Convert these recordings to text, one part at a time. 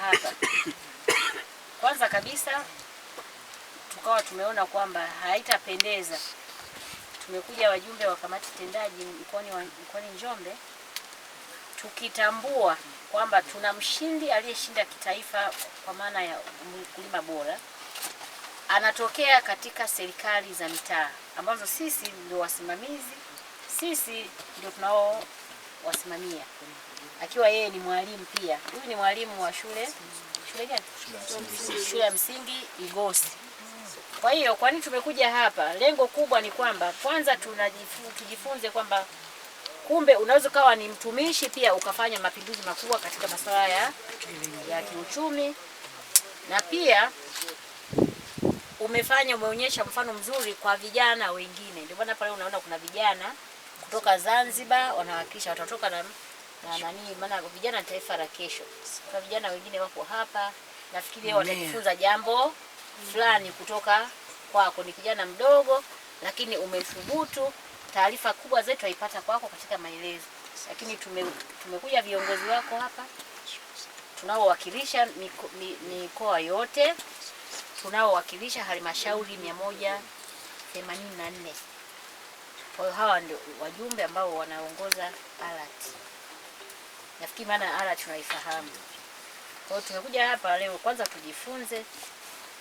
hapa, kwanza kabisa tukawa tumeona kwamba haitapendeza. Tumekuja wajumbe wa kamati tendaji mkoani Njombe tukitambua kwamba tuna mshindi aliyeshinda kitaifa kwa maana ya mkulima bora, anatokea katika serikali za mitaa ambazo sisi ndio wasimamizi, sisi ndio tunao wasimamia, akiwa yeye ni mwalimu pia. Huyu ni mwalimu wa shule gani? Shule ya msingi Igosi. Kwa hiyo kwa nini tumekuja hapa? Lengo kubwa ni kwamba kwanza tujifunze kwamba kumbe unaweza kawa ni mtumishi pia ukafanya mapinduzi makubwa katika masuala ya kiuchumi, na pia umeonyesha mfano mzuri kwa vijana wengine. Ndio maana pale unaona kuna vijana kutoka Zanzibar wanawakilisha, watatoka na maana vijana ni taifa la kesho. Kwa vijana wengine wako hapa, nafikiri watajifunza jambo fulani kutoka kwako. Ni kijana mdogo lakini umethubutu. Taarifa kubwa zetu haipata kwako katika maelezo, lakini tumekuja viongozi wako hapa tunaowakilisha mikoa yote, tunaowakilisha halmashauri 184. Kwa hiyo hawa ndio wajumbe ambao wanaongoza ALAT. Nafikiri maana ALAT tunaifahamu. Kwa hiyo tumekuja hapa leo kwanza tujifunze,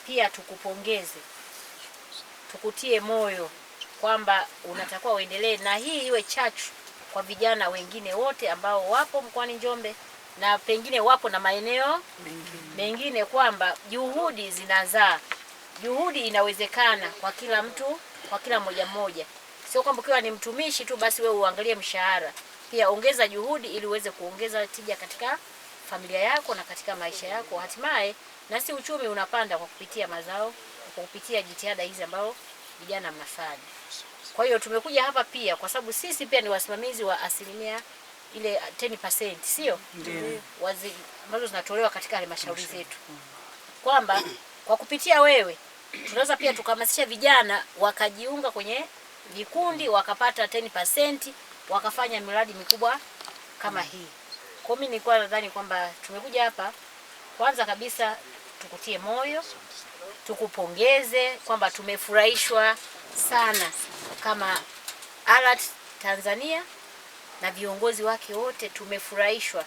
pia tukupongeze, tukutie moyo kwamba unatakiwa uendelee na hii iwe chachu kwa vijana wengine wote ambao wapo mkoani Njombe na pengine wapo na maeneo mengine, kwamba juhudi zinazaa. Juhudi inawezekana kwa kila mtu, kwa kila mmoja. Sio kwamba ukiwa ni mtumishi tu basi wewe uangalie mshahara. Pia ongeza juhudi ili uweze kuongeza tija katika familia yako na katika maisha yako. Hatimaye na si uchumi unapanda kwa kupitia mazao, kwa kupitia jitihada hizi ambao vijana mnafanya. Kwa hiyo tumekuja hapa pia kwa sababu sisi pia ni wasimamizi wa asilimia ile 10%, sio? Ambazo zinatolewa katika halmashauri zetu. Kwamba kwa kupitia wewe tunaweza pia tukahamasisha vijana wakajiunga kwenye vikundi wakapata 10%, wakafanya miradi mikubwa kama hii. Kwa mimi nilikuwa nadhani kwamba tumekuja hapa kwanza kabisa tukutie moyo, tukupongeze kwamba tumefurahishwa sana kama ALAT Tanzania na viongozi wake wote tumefurahishwa,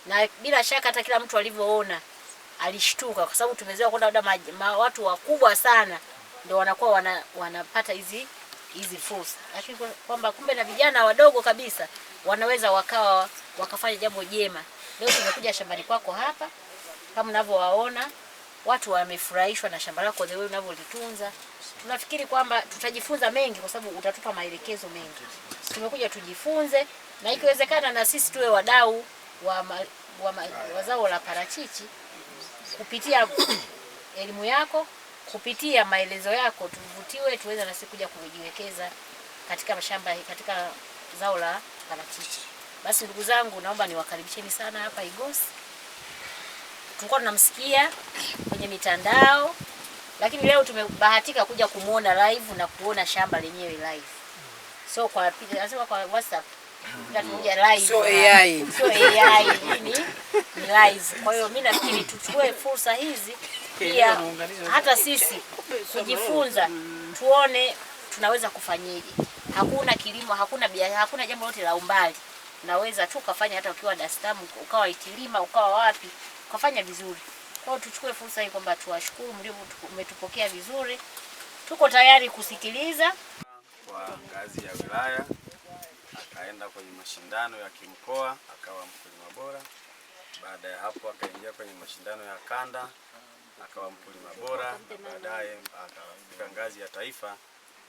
na bila shaka hata kila mtu alivyoona alishtuka, kwa sababu tumezoea kwenda watu wakubwa sana ndio wanakuwa wanapata hizi fursa, lakini kwamba kumbe na vijana wadogo kabisa wanaweza wakafanya jambo jema. Leo tumekuja shambani kwako hapa, kama mnavyowaona watu wamefurahishwa na shamba lako, wewe unavyolitunza. Tunafikiri kwamba tutajifunza mengi kwa sababu utatupa maelekezo mengi. Tumekuja tujifunze, na ikiwezekana na sisi tuwe wadau wa zao la parachichi kupitia elimu yako, kupitia maelezo yako, tuvutiwe tuweze na sisi kuja kujiwekeza katika mashamba, katika zao la parachichi. Basi ndugu zangu, naomba niwakaribisheni sana hapa Igosi. Tulikuwa tunamsikia kwenye mitandao, lakini leo tumebahatika kuja kumuona live na kuona shamba lenyewe live. So kwa nasema kwa WhatsApp tunakuja live. So AI ni live. Kwa hiyo mimi nafikiri tuchukue fursa hizi pia hata sisi kujifunza, tuone tunaweza kufanyaje. Hakuna kilimo, hakuna biashara, hakuna jambo lote la umbali. Unaweza tu kufanya hata ukiwa Dar es Salaam, ukawa Itilima, ukawa wapi, ukafanya vizuri. Kwa hiyo tuchukue fursa hii kwamba tuwashukuru mmetupokea vizuri. Tuko tayari kusikiliza. Kwa ngazi ya wilaya akaenda kwenye mashindano ya kimkoa akawa mkulima bora. Baada ya hapo akaingia kwenye mashindano ya kanda akawa mkulima bora. Baadaye akafika ngazi ya taifa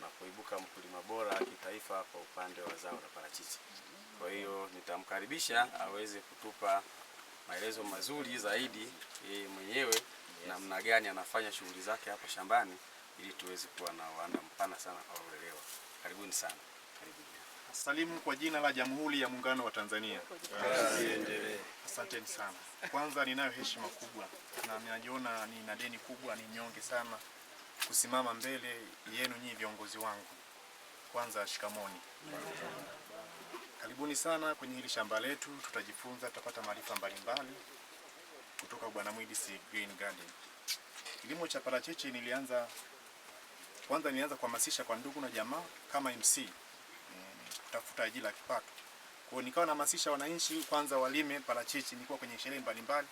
na kuibuka mkulima bora kitaifa kwa upande wa zao la parachichi. Kwa hiyo nitamkaribisha aweze kutupa maelezo mazuri zaidi yeye mwenyewe namna gani anafanya shughuli zake hapa shambani, ili tuweze kuwa na uwanda mpana sana wa uelewa. Karibuni sana. Karibuni. Salimu kwa jina la Jamhuri ya Muungano wa Tanzania. Asanteni sana. Kwanza ninayo heshima kubwa na ninajiona nina deni kubwa, ni nyonge sana kusimama mbele yenu nyinyi viongozi wangu. Kwanza shikamoni. Karibuni sana kwenye hili shamba letu, tutajifunza, tutapata maarifa mbalimbali kutoka kutoka Bwana Mwidisi Green Garden. Kilimo cha parachichi nilianza kuhamasisha kwa ndugu na jamaa kama MC, kutafuta ajira ya kipato. Kwa hiyo nikawa nahamasisha wananchi kwanza walime parachichi, nilikuwa kwenye sherehe mbalimbali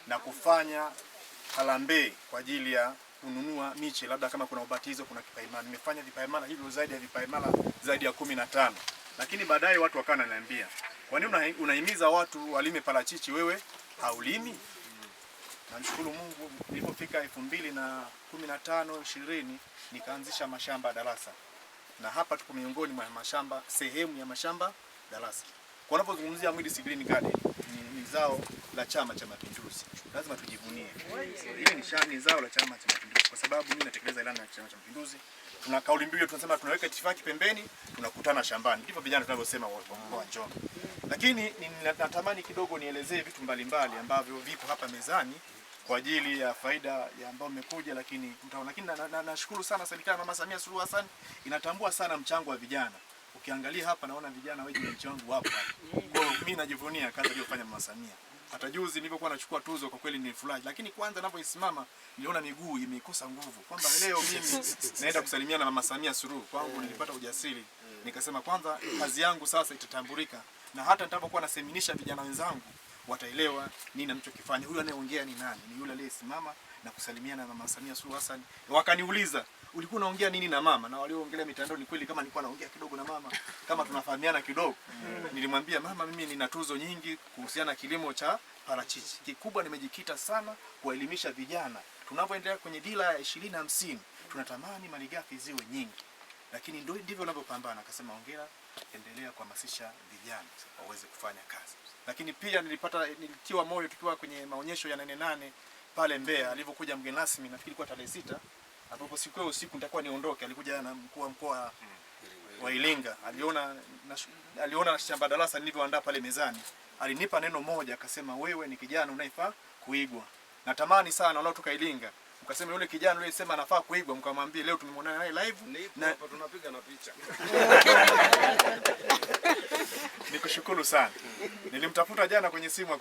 na kufanya harambee kwa ajili ya kununua miche, labda kama kuna ubatizo, kuna kipaimara. Nimefanya vipaimara hivyo zaidi ya 15. Lakini baadaye watu wakawa wananiambia, "Kwa nini unahimiza watu walime parachichi, wewe haulimi?" Namshukuru Mungu, nilipofika 2015-20 nikaanzisha mashamba darasa. Na hapa tuko miongoni mwa mashamba, sehemu ya mashamba darasa. Kwa unapozungumzia Mwidisi Green Garden ni zao la Chama cha Mapinduzi. Lazima tujivunie. Hili ni zao la Chama cha Mapinduzi kwa sababu mimi natekeleza ilani ya Chama cha Mapinduzi. Tuna kauli mbiu tunasema tunaweka itifaki pembeni, tunakutana shambani. Ndivyo vijana tunavyosema wa Njombe. Lakini natamani kidogo nielezee vitu mbalimbali ambavyo vipo hapa mezani kwa ajili ya faida ya ambao mmekuja, lakini nashukuru sana serikali ya Mama Samia Suluhu Hassan inatambua sana mchango wa vijana. Ukiangalia hapa naona vijana wengi wa nchi wangu wapo hapa. Kwa hiyo mimi najivunia kazi aliyofanya Mama Samia. Hata juzi nilipokuwa nachukua tuzo kwa kweli nilifurahi, lakini kwanza ninapoisimama niliona miguu imekosa nguvu. Kwamba leo mimi naenda kusalimiana na Mama Samia Suluhu, kwangu nilipata ujasiri. Nikasema kwanza kazi yangu sasa itatambulika, na hata nitakapokuwa naseminisha vijana wenzangu wataelewa nini ninachokifanya. Huyu anayeongea ni nani? Ni yule aliyesimama na kusalimiana na Mama Samia Suluhu Hassan. Wakaniuliza, "Ulikuwa unaongea nini na mama?" Na walioongelea mitandao ni kweli kama nilikuwa naongea kidogo na mama, kama tunafahamiana kidogo. Nilimwambia mama, mimi nina tuzo nyingi kuhusiana na kilimo cha parachichi. Kikubwa nimejikita sana kuelimisha vijana. Tunapoendelea kwenye dira ya 2050, tunatamani malighafi ziwe nyingi. Lakini ndivyo unavyopambana. Akasema hongera, endelea kuhamasisha vijana waweze kufanya kazi. Lakini pia nilitiwa moyo tukiwa kwenye maonyesho ya 88 pale Mbeya, alipokuja mgeni rasmi, nafikiri kwa tarehe 6, ambapo siku hiyo usiku nitakuwa niondoke. Alikuja na mkuu wa mkoa wa Iringa, aliona shamba darasa nilivyoandaa pale mezani. Alinipa neno moja, akasema, "Wewe ni kijana unayefaa kuigwa." Natamani sana wanaotoka Iringa ukasema yule kijana yule sema anafaa kuigwa, mkamwambie leo tumemwona naye live na hapa tunapiga na picha. Nikushukuru sana. Nilimtafuta jana kwenye simu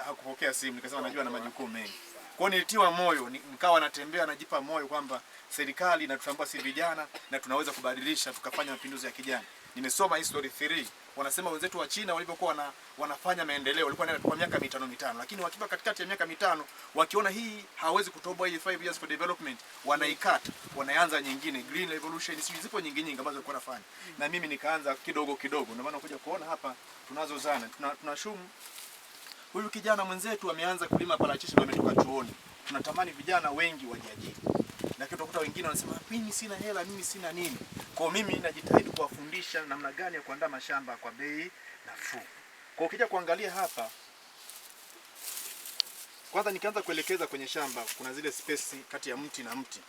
hakupokea simu, nikasema najua na majukumu mengi. Kwa hiyo nilitiwa moyo, nikawa natembea najipa moyo kwamba serikali inatutambua si vijana na tunaweza kubadilisha tukafanya mapinduzi ya kijana. Nimesoma history 3. Wanasema wenzetu wa China walipokuwa wanafanya maendeleo walikuwa kwa miaka 5, lakini wakiwa katikati ya miaka 5 wakiona hii hawezi kutoboa hii 5 years for development, wanaikata, wanaanza nyingine, green revolution, zipo nyingi ambazo walikuwa wanafanya. Na mimi nikaanza kidogo kidogo. Ndio maana kuja kuona hapa tunazo zana. Tunashumu huyu kijana mwenzetu ameanza kulima parachichi ndio ametoka chuoni. Tunatamani vijana wengi wajiajiri. Na utakuta wengine wanasema mimi sina hela, mimi sina nini. Kwa mimi najitahidi kuwafundisha namna gani ya kuandaa mashamba kwa bei nafuu. Kwa ukija kuangalia hapa, kwanza nikianza kuelekeza kwenye shamba kuna zile space kati ya mti na mti.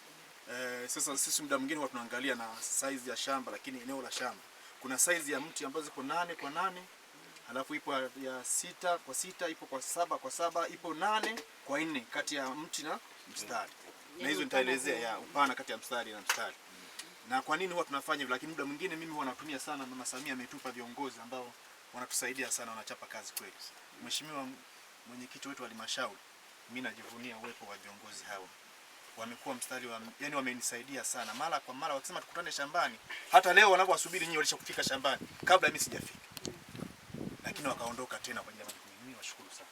Sasa sisi muda mwingine huwa tunaangalia na size ya shamba, lakini eneo la shamba kuna size ya mti ambazo ziko 8 kwa 8, alafu ipo ya 6 kwa 6, ipo kwa 7 kwa 7, ipo 8 kwa 4 kati ya mti na mstari. Na hizo nitaelezea ya upana kati ya mstari na mstari. Na kwa nini huwa tunafanya hivyo? Lakini muda mwingine mimi huwa natumia sana, Mama Samia ametupa viongozi ambao wanatusaidia sana, wanachapa kazi kweli. Mheshimiwa mwenyekiti wetu wa halmashauri, mimi najivunia uwepo wa viongozi hao. Wamekuwa mstari wa, yani wamenisaidia sana. Mara kwa mara wakisema tukutane shambani, hata leo wanapowasubiri nyinyi walishakufika shambani kabla mimi sijafika. Lakini wakaondoka tena kwa ajili ya majukumu. Mimi washukuru sana.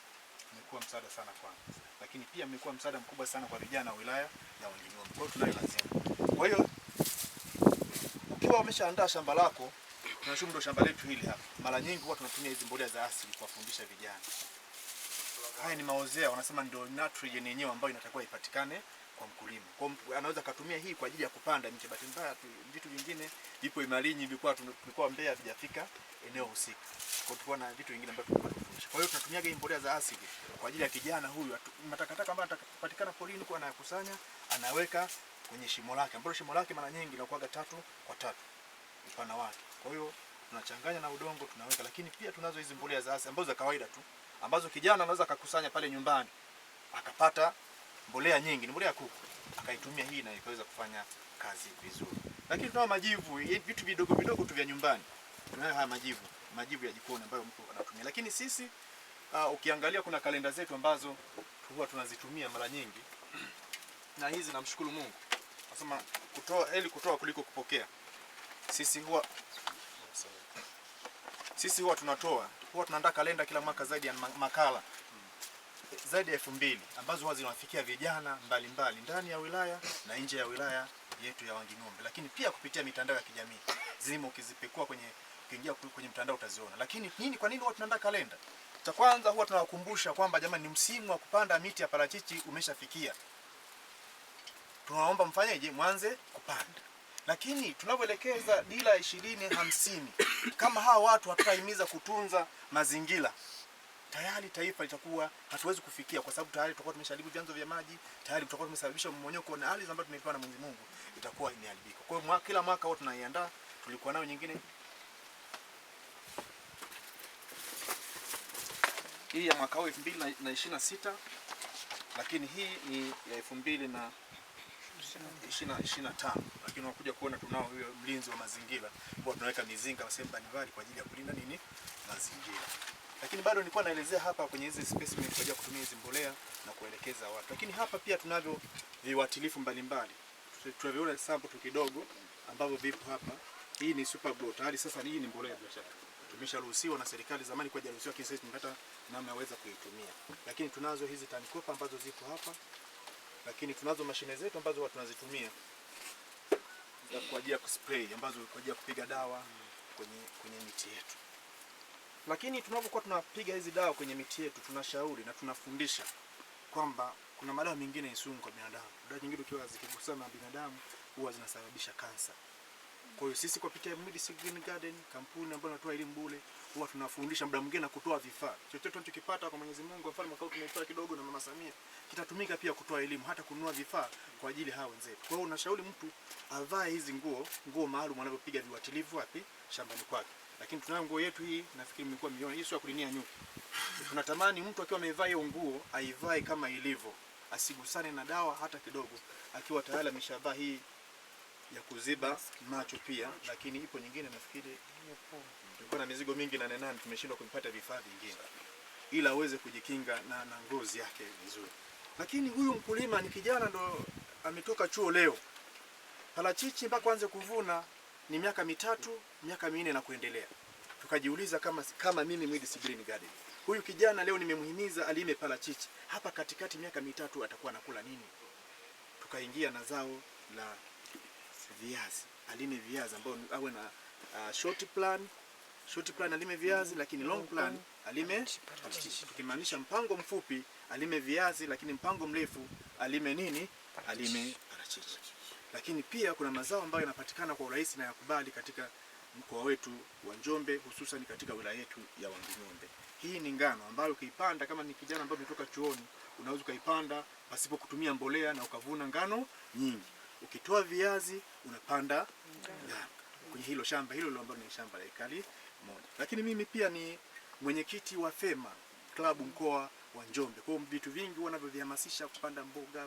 Mmekuwa msaada sana kwangu. Lakini pia mmekuwa msaada mkubwa sana kwa vijana wa wilaya ya Njombe. Kwa hiyo tunayo lazima. Kwa hiyo ukiwa umeshaandaa shamba lako, tunashumu ndo shamba letu hili hapa. Mara nyingi huwa tunatumia hizo mbolea za asili kuwafundisha vijana. Haya ni maozea, wanasema ndio nitrogen yenyewe ambayo inatakiwa ipatikane kwa mkulima. Kwa anaweza kutumia hii kwa ajili ya kupanda miche. Bahati mbaya vitu vingine vipo Imalinyi, tulikuwa Mbeya hatujafika eneo husika. Kwa tulikuwa na vitu vingine ambavyo tulikuwa tunafundisha. Kwa hiyo tunatumia hii mbolea za asili kwa ajili ya kijana huyu. Matakataka ambayo atapatikana porini kwa anayakusanya, anaweka kwenye shimo lake. Ambapo shimo lake mara nyingi linakuwa 3 kwa 3 upana wake. Kwa hiyo tunachanganya na udongo tunaweka, lakini pia tunazo hizi mbolea za asili ambazo za kawaida tu, ambazo kijana anaweza kukusanya pale nyumbani akapata mbolea nyingi, ni mbolea ya kuku, akaitumia hii na ikaweza kufanya kazi vizuri. Lakini tunao majivu, vitu vidogo vidogo tu vya nyumbani. Tunayo haya majivu ya jikoni ambayo mtu anatumia. Lakini sisi ukiangalia kuna kalenda zetu ambazo huwa tunazitumia mara nyingi, na hizi namshukuru Mungu. Nasema kutoa kuliko kupokea. Sisi huwa tunatoa. Huwa tunaandaa kalenda kila mwaka zaidi ya makala zaidi ya 2000 ambazo huwa zinawafikia vijana mbalimbali ndani ya wilaya na nje ya wilaya yetu ya Wanging'ombe, lakini pia kupitia mitandao ya kijamii. Zimo ukizipekua ukiingia kwenye mtandao utaziona. Lakini kwa nini huwa tunaandaa kalenda? Cha kwanza huwa tunawakumbusha kwamba jamani, ni msimu wa kupanda miti ya parachichi umeshafikia. Tunaomba mfanyeje? Mwanze kupanda. Lakini tunavyoelekeza dira 2050, kama hawa watu hatutahimiza kutunza mazingira, tayari taifa litakuwa hatuwezi kufikia, kwa sababu tayari tutakuwa tumesharibu vyanzo vya maji, tayari tutakuwa tumesababisha mmonyoko na ardhi ambayo tumepewa na Mwenyezi Mungu itakuwa imeharibika. Kwa hiyo kila mwaka huwa tunaiandaa. Tulikuwa nayo nyingine hii ya mwaka 2026, lakini hii ni ya 2025. Lakini unakuja kuona tunao huyo mlinzi wa mazingira, kwa tunaweka mizinga sehemu mbalimbali kwa ajili ya kulinda mazingira. Lakini bado nilikuwa naelezea hapa kwenye hizi specimen kwa ajili ya kutumia hizi mbolea na kuelekeza watu. Lakini hapa pia tunavyo viuatilifu mbalimbali. Tunaviona sample tu kidogo ambavyo vipo hapa. Hii ni Super Grow. Tayari sasa hii ni mbolea bila shaka. Tumesharuhusiwa na serikali, zamani kwa hajaruhusiwa, kisa tumepata namna yaweza kuitumia. Lakini tunazo hizi tanikopa ambazo zipo hapa. Lakini tunazo mashine zetu ambazo watu tunazitumia kwa ajili ya kuspray, ambazo kwa ajili ya kupiga dawa kwenye miti yetu. Lakini tunapokuwa tunapiga hizi dawa kwenye miti yetu, tunashauri na tunafundisha kwamba kuna madawa mengine ni sumu kwa binadamu. Dawa nyingine ukiwa zikigusana na binadamu huwa zinasababisha kansa. Kwa hiyo sisi kupitia Medicine Green Garden, kampuni ambayo inatoa elimu bure, huwa tunafundisha muda mwingine na kutoa vifaa. Chochote tunachokipata kwa Mwenyezi Mungu, mfano makao tumetoa kidogo na Mama Samia, kitatumika pia kutoa elimu, hata kununua vifaa kwa ajili hao wenzetu. Kwa hiyo unashauri mtu avae hizi nguo maalum anapopiga viuatilifu wapi? Shambani kwake. Lakini tunayo nguo yetu hii, nafikiri mmekuwa mmeona, hii sio kulinia nyuki. Tunatamani mtu akiwa amevaa hiyo nguo aivae kama ilivyo, asigusane na dawa hata kidogo, akiwa tayari ameshavaa hii ya kuziba macho pia. Lakini ipo nyingine, nafikiri tulikuwa na mizigo mingi na nani tumeshindwa kupata vifaa vingine, ila aweze kujikinga na ngozi yake vizuri. Lakini huyu mkulima ni kijana, ndo ametoka chuo leo. Parachichi mpaka aanze kuvuna ni miaka 3, miaka 4 na kuendelea. Tukajiuliza kama mimi Medicine Green Garden, huyu kijana leo nimemhimiza alime parachichi, hapa katikati miaka 3 atakuwa anakula nini? Tukaingia na zao la viazi. Alime viazi ambao awe na short plan alime viazi, lakini long plan alime parachichi. Tukimaanisha mpango mfupi alime viazi, lakini mpango mrefu alime nini? Alime parachichi. Lakini pia kuna mazao ambayo yanapatikana kwa urahisi na yakubali katika mkoa wetu wa Njombe, hususan katika wilaya yetu ya Wanging'ombe. Hii ni ngano ambayo ukiipanda, kama ni kijana ambaye umetoka chuoni, unaweza kuipanda pasipo kutumia mbolea na ukavuna ngano nyingi. Ukitoa viazi unapanda ngano kwenye hilo shamba hilo ambalo ni shamba la ekari 1. Lakini mimi pia ni mwenyekiti wa FEMA Club mkoa wa Njombe. Kwa hiyo vitu vingi wanavyovihamasisha, kupanda mboga,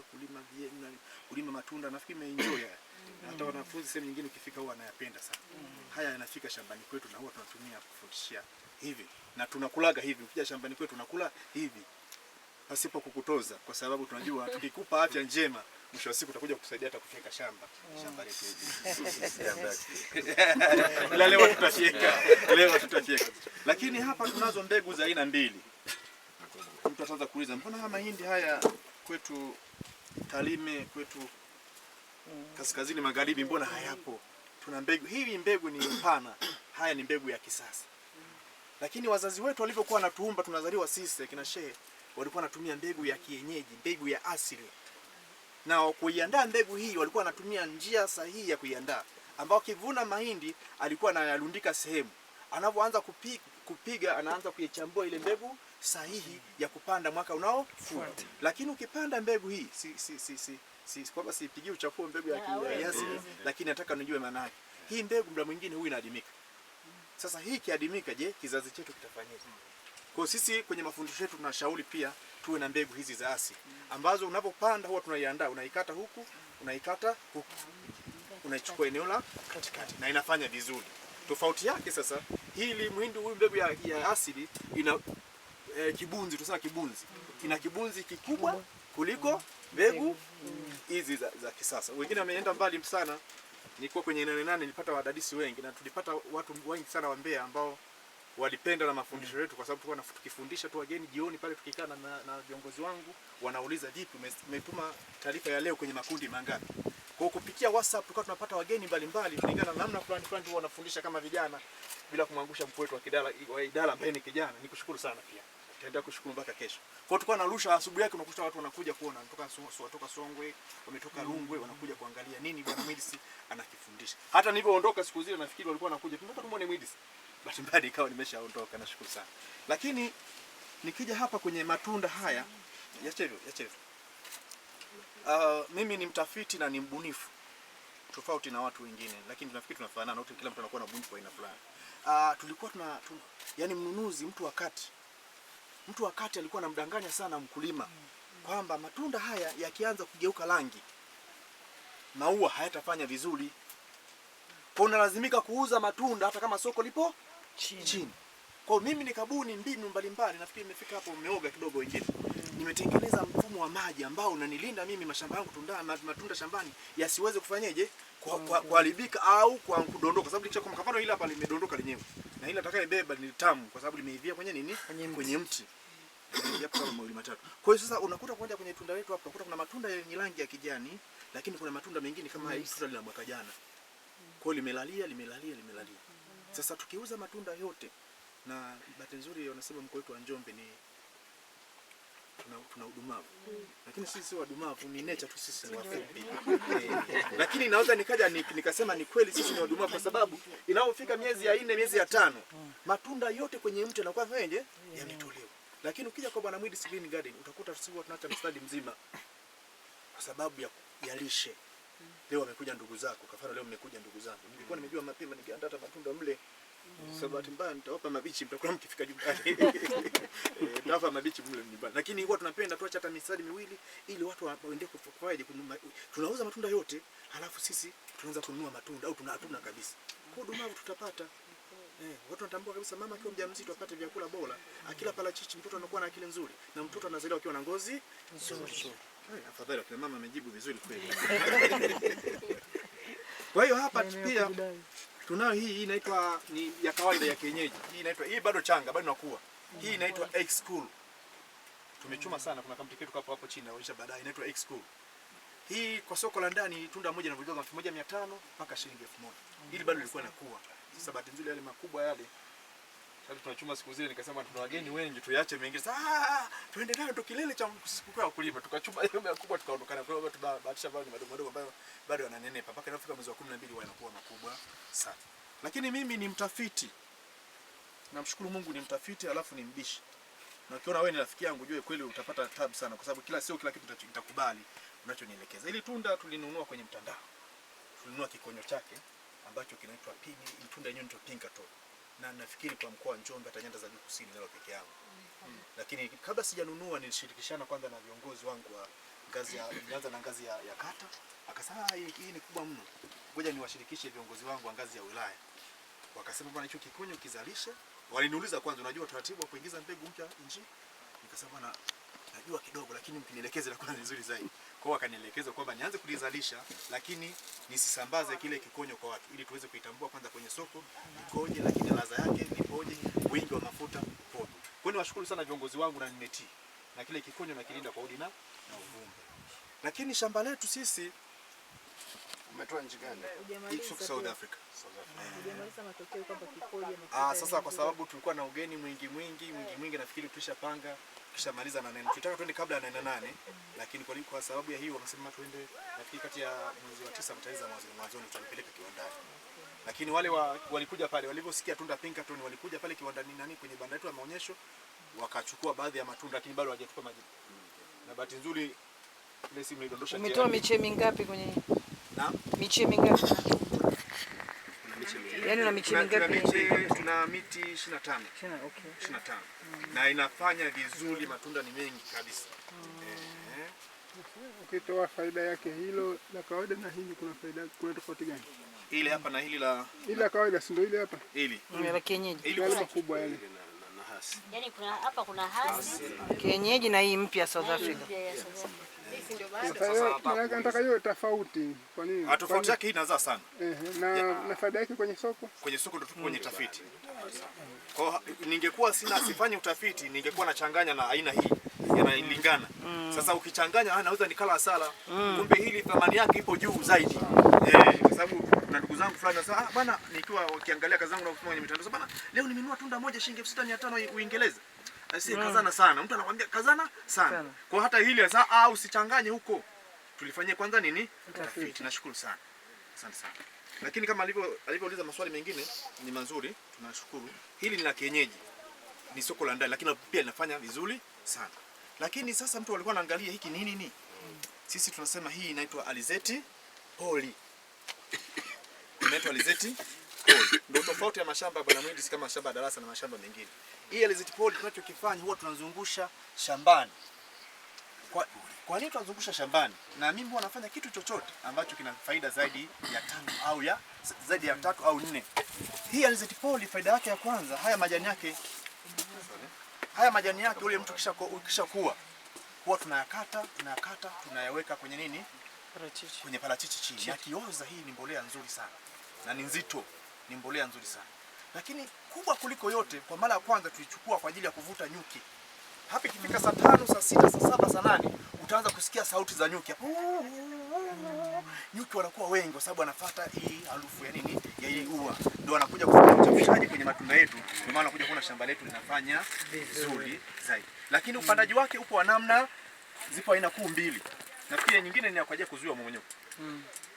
kulima matunda, nafikiri mmeenjoy. Hata wanafunzi sehemu nyingine ukifika huwa wanayapenda sana. Haya yanafika shambani kwetu na huwa tunatumia kufundishia hivi. Na tunakulaga hivi. Ukija shambani kwetu tunakula hivi pasipo kukutoza, kwa sababu tunajua tukikupa afya njema, mwisho wa siku utakuja kukusaidia hata kufika shamba letu hivi. Leo tutafika. Lakini hapa tunazo mbegu za aina 2. Mtu ataanza kuuliza, mbona haya mahindi haya kwetu Tarime, kwetu kaskazini magharibi, mbona hayapo? Tuna mbegu hii, mbegu ni mpana, haya ni mbegu ya kisasa. Lakini wazazi wetu walivyokuwa wanatuumba, tunazaliwa sisi kina shehe, walikuwa wanatumia mbegu ya kienyeji, mbegu ya asili. Na kuiandaa mbegu hii walikuwa wanatumia njia sahihi ya kuiandaa, ambao kivuna mahindi alikuwa anayalundika sehemu, anapoanza kupiga anaanza kuichambua ile mbegu sahihi ya kupanda mwaka unaofuata. Lakini ukipanda mbegu hii kwamba siipigi uchafua mbegu ya kiasi, lakini nataka nijue maana yake. Hii mbegu muda mwingine huwa inaadimika. Sasa hii kiadimika, je, kizazi chetu kitafanyaje? Kwa sisi kwenye mafundisho yetu tunashauri pia tuwe na mbegu hizi za asili ambazo unapopanda huwa tunaiandaa, unaikata huku, unaikata huku, unaichukua eneo la katikati na inafanya vizuri. Tofauti yake sasa, hili mhindi huyu mbegu ya asili kibunzi, tunasema kibunzi. Kina kibunzi kikubwa kuliko mbegu hizi za kisasa. Wengine wameenda mbali sana. Nilikuwa kwenye 88 nilipata wadadisi wengi na tulipata watu wengi sana wa Mbeya ambao walipenda na mafundisho yetu, kwa sababu tulikuwa tukifundisha tu wageni jioni pale tukikaa na viongozi wangu wanauliza vipi umetuma taarifa ya leo kwenye makundi mangapi. Kwa kupitia WhatsApp tulikuwa tunapata wageni mbalimbali kulingana na namna fulani tu wanafundisha kama vijana bila kumwangusha mkuu wetu wa idara ambaye ni kijana. Nikushukuru sana pia. Tutaendelea kushukuru mpaka kesho. Kwa hiyo tulikuwa narusha asubuhi yake unakuta watu wanakuja kuona kutoka Songwe, wametoka Rungwe wanakuja kuangalia nini bwana Mwidisi anakifundisha. Hata nilipoondoka siku zile nafikiri walikuwa wanakuja tunataka tumuone Mwidisi. Bahati mbaya ikawa nimeshaondoka, nashukuru sana. Lakini nikija hapa kwenye matunda haya, yache hivyo. Mimi ni mtafiti na ni mbunifu tofauti na watu wengine, lakini tunafikiri tunafanana wote, kila mtu anakuwa na ubunifu wa aina fulani. Tulikuwa yani mnunuzi, mtu wa kati alikuwa anamdanganya sana mkulima kwamba matunda haya yakianza kugeuka rangi maua hayatafanya vizuri. Kwa unalazimika kuuza matunda hata kama soko lipo chini. Kwa mimi nikabuni mbinu mbalimbali, nafikiri nimefika hapo umeoga kidogo wengine. Nimetengeneza mfumo wa maji ambao unanilinda mimi mashamba yangu matunda shambani yasiweze kufanyaje kuharibika au kwa kudondoka, sababu licha kwa mfano ile hapa limedondoka lenyewe. Na ile atakayebeba ni tamu kwa sababu limeivia kwenye nini? Kwenye mti. Yapo kama mawili matatu. Kwa hiyo sasa unakuta kwenda kwenye tunda letu hapa unakuta kuna matunda yenye rangi ya kijani, lakini kuna matunda mengine kama hii tunda la mwaka jana. Kwa hiyo limelalia. Sasa tukiuza matunda yote, na bahati nzuri wanasema mkoa wetu wa Njombe ni tuna udumavu. Lakini sisi sio wadumavu, ni nature tu sisi ni wafupi. Lakini naweza nikasema ni kweli sisi ni wadumavu kwa sababu inapofika miezi ya 4, miezi ya 5, matunda yote kwenye mti yanakuwa venye yametolewa. Lakini ukija kwa Bwana Mwidisi Green Garden utakuta sisi tunaacha mstadi mzima kwa sababu ya lishe. Leo wamekuja ndugu zako, kafara leo mmekuja ndugu zangu. Nilikuwa nimejua mapema ningeandaa hata matunda mle. Sababu mbaya nitawapa mabichi mtakula mkifika nyumbani. Nitawapa mabichi mle nyumbani. Lakini huwa tunapenda tuache hata misadi miwili ili watu waende kufaidi. Tunauza matunda yote, halafu sisi tunaanza kununua matunda au hatuna kabisa. Kwa dumavu tutapata. Watu wanatambua kabisa mama akiwa mjamzito apate vyakula bora. Akila parachichi mtoto anakuwa na akili nzuri na mtoto anazaliwa akiwa na ngozi nzuri. Afadhali kwa mama amejibu vizuri kweli. Kwa hiyo hapa pia tunayo hii inaitwa ni ya kawaida ya kienyeji. Hii bado changa, bado inakuwa. Hii inaitwa X School. Tumechuma sana, kuna kamti ketu hapo chini naonyesha baadaye, inaitwa X School. Hii kwa soko la ndani tunda moja linauzwa 1500 mpaka shilingi 1000. Hili bado lilikuwa linakuwa. Sasa bahati nzuri yale makubwa yale sasa tunachuma siku zile, nikasema tuna wageni wengi tuache mengine. Sasa tuende nayo ndo kilele cha sikukuu ya kulima. Tukachuma hiyo makubwa tukaondokana. Kwa hiyo tubahatisha bado madogo madogo ambayo bado yananenepa mpaka inafika mwezi wa 12 yanakuwa makubwa sana. Lakini mimi ni mtafiti. Namshukuru Mungu ni mtafiti alafu ni mbishi. Na ukiona wewe ni rafiki yangu jue kweli utapata tabu sana kwa sababu sio kila kitu nitakubali unachonielekeza. Ili tunda tulinunua kwenye mtandao. Tulinunua kikonyo chake ambacho kinaitwa pini, tunda yenyewe ndio Pinkaton. Na nafikiri kwa mkoa wa Njombe hata nyanda za juu kusini nalo peke yangu. Lakini kabla sijanunua nilishirikishana kwanza na viongozi wangu wa ngazi ya kata. Akasema hii ni kubwa mno. Ngoja niwashirikishe viongozi wangu wa ngazi ya wilaya. Wakasema bwana hicho kikonyo kizalisha. Waliniuliza kwanza unajua taratibu wa kuingiza mbegu mpya nchi? Nikasema bwana najua kidogo lakini mkinielekeze la kwanza nzuri zaidi. Kwa hiyo wakanielekeza kwamba nianze kulizalisha lakini nisisambaze kile kikonyo kwa watu ili tuweze kuitambua kwanza kwenye soko ikoje, lakini ladha yake ipoje, wingi wa mafuta upoje. Kwa hiyo niwashukuru sana viongozi wangu na nimetii. Na kile kikonyo nakilinda kwa udi na uvumbe. Lakini shamba letu sisi umetoa nchi gani? South Africa. Hujamaliza matokeo kwamba kipoje sasa kwa sababu tulikuwa na ugeni mwingi nafikiri tulishapanga kisha maliza na nene. Tulitaka twende kabla ya 8 lakini kwa sababu ya hiyo wamesema twende nafikiri kati ya mwezi wa 9 mtaiza mwanzoni tutanipeleka kiwandani. Lakini wale walikuja pale walivyosikia tunda Pinkaton walikuja pale kiwandani kwenye banda letu la maonyesho wakachukua baadhi ya matunda lakini bado hawajatupa majibu. Na bahati nzuri ile simu ilidondosha. Umetoa miche mingapi kwenye? Naam. Miche mingapi? Yaani una miche mingapi? Tuna miti 25. Okay. 25. Na inafanya vizuri, matunda ni mengi kabisa. Ukitoa faida yake hilo la kawaida na hili kuna tofauti gani? Ile hapa na hili la kawaida si ndio ile hapa? Hili. La kienyeji. Ile kubwa yale. Yaani kuna hapa kuna hasi Kienyeji na hii mpya South Africa. mpya ya South Africa. Nataka hiyo tofauti. Kwa nini? Tofauti yake hii inazaa sana. Na faida yake kwenye soko? Kwenye soko ndio tupo kwenye tafiti. Kwa ningekuwa sifanyi utafiti, ningekuwa nachanganya na aina hii yanalingana. Sasa ukichanganya naweza nikala hasara. Kumbe hili thamani yake ipo juu zaidi. Kwa sababu kuna ndugu zangu fulani wanasema bwana, nikiwa ukiangalia kazi zangu na kufanya kwenye mitandao bwana, leo nimenunua tunda moja shilingi 6500 Uingereza. Asi kazana sana. Mtu anakuambia kazana sana. Kwa hata hili sasa usichanganye huko. Tulifanyia kwanza nini? Utafiti. Nashukuru sana. Asante sana. Lakini kama alivyouliza maswali mengine ni mazuri, tunashukuru. Hili ni la kienyeji. Ni soko la ndani lakini pia linafanya vizuri sana. Lakini sasa mtu alikuwa anaangalia hiki nini? Sisi tunasema hii inaitwa alizeti poli. Inaitwa alizeti poli. Ndio tofauti ya mashamba bwana Mwindi, si kama mashamba ya darasa na mashamba mengine. Hii alizeti poli tunachokifanya huwa tunazungusha shambani. Kwa nini tunazungusha shambani? Na mimi huwa nafanya kitu chochote ambacho kina faida zaidi ya 5 au zaidi ya 3 au 4. Hii alizeti poli faida yake ya kwanza, haya majani yake ule mtu kisha kuwa huwa tunayakata tunayaweka kwenye nini? Parachichi. Kwenye parachichi chini. Yakioza hii ni mbolea nzuri sana. Na ni nzito, ni mbolea nzuri sana. Lakini kubwa kuliko yote, kwa mara ya kwanza tulichukua kwa ajili ya kuvuta nyuki. Hapa ikifika saa 5, saa 6, saa 7, saa 8 utaanza kusikia sauti za nyuki. Nyuki wanakuwa wengi kwa sababu wanafuata hii harufu ya nini? Ya hii ua. Ndio wanakuja kufanya uchafushaji kwenye matunda yetu. Ndio maana wanakuja kuona shamba letu linafanya vizuri zaidi. Lakini upandaji wake upo wa namna, zipo aina kuu mbili. Na pia nyingine ni kwa ajili ya kuzuia mmomonyoko.